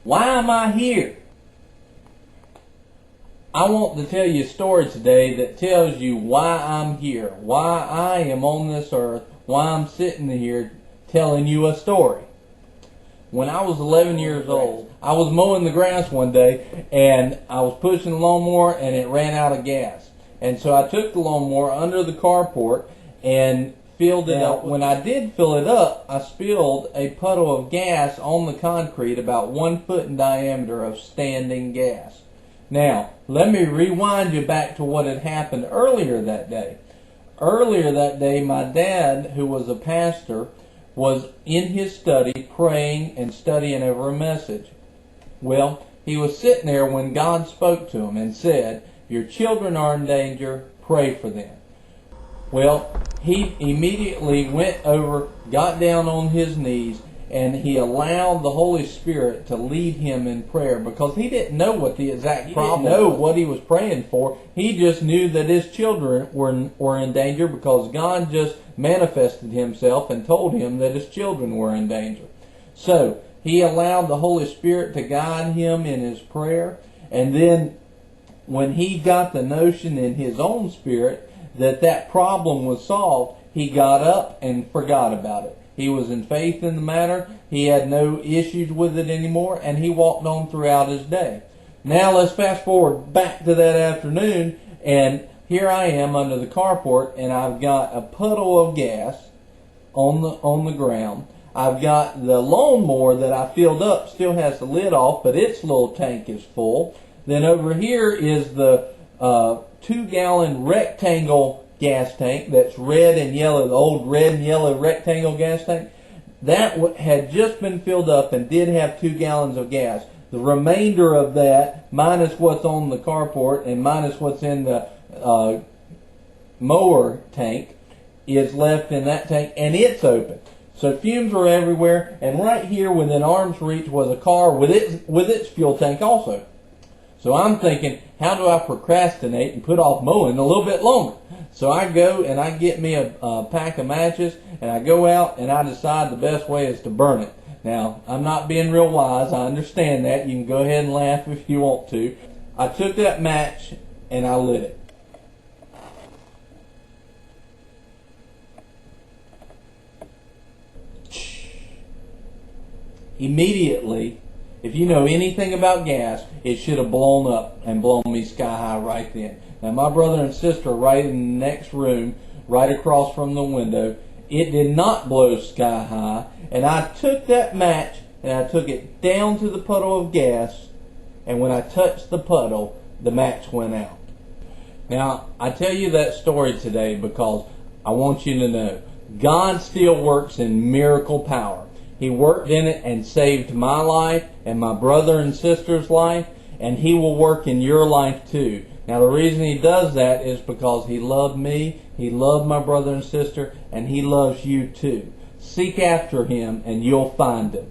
Why am I here? I want to tell you a story today that tells you why I'm here, why I am on this earth, why I'm sitting here telling you a story. When I was 11 years old, I was mowing the grass one day and I was pushing the lawnmower and it ran out of gas. And so I took the lawnmower under the carport and filled it up. When I did fill it up, I spilled a puddle of gas on the concrete about 1 foot in diameter of standing gas. Now, let me rewind you back to what had happened earlier that day. Earlier that day, my dad, who was a pastor, was in his study praying and studying over a message. Well, he was sitting there when God spoke to him and said, "Your children are in danger, pray for them." Well, he immediately went over, got down on his knees, and he allowed the Holy Spirit to lead him in prayer because he didn't know what the exact problem was. He didn't know what he was praying for. He just knew that his children were in danger because God just manifested himself and told him that his children were in danger. So he allowed the Holy Spirit to guide him in his prayer, and then when he got the notion in his own spirit that that problem was solved, he got up and forgot about it. He was in faith in the matter. He had no issues with it anymore, and he walked on throughout his day. Now let's fast forward back to that afternoon, and here I am under the carport, and I've got a puddle of gas on the ground. I've got the lawnmower that I filled up, still has the lid off, but its little tank is full. Then over here is the 2-gallon rectangle gas tank that's red and yellow, the old red and yellow rectangle gas tank. That had just been filled up and did have 2 gallons of gas. The remainder of that, minus what's on the carport and minus what's in the mower tank, is left in that tank, and it's open. So fumes are everywhere, and right here within arm's reach was a car with its fuel tank also. So I'm thinking, how do I procrastinate and put off mowing a little bit longer? So I go and I get me a pack of matches, and I go out and I decide the best way is to burn it. Now, I'm not being real wise. I understand that. You can go ahead and laugh if you want to. I took that match and I lit it. Immediately, if you know anything about gas, it should have blown up and blown me sky high right then. Now, my brother and sister are right in the next room, right across from the window. It did not blow sky high, and I took that match and I took it down to the puddle of gas, and when I touched the puddle, the match went out. Now, I tell you that story today because I want you to know God still works in miracle power. He worked in it and saved my life and my brother and sister's life, and He will work in your life too. Now, the reason He does that is because He loved me, He loved my brother and sister, and He loves you too. Seek after Him and you'll find Him.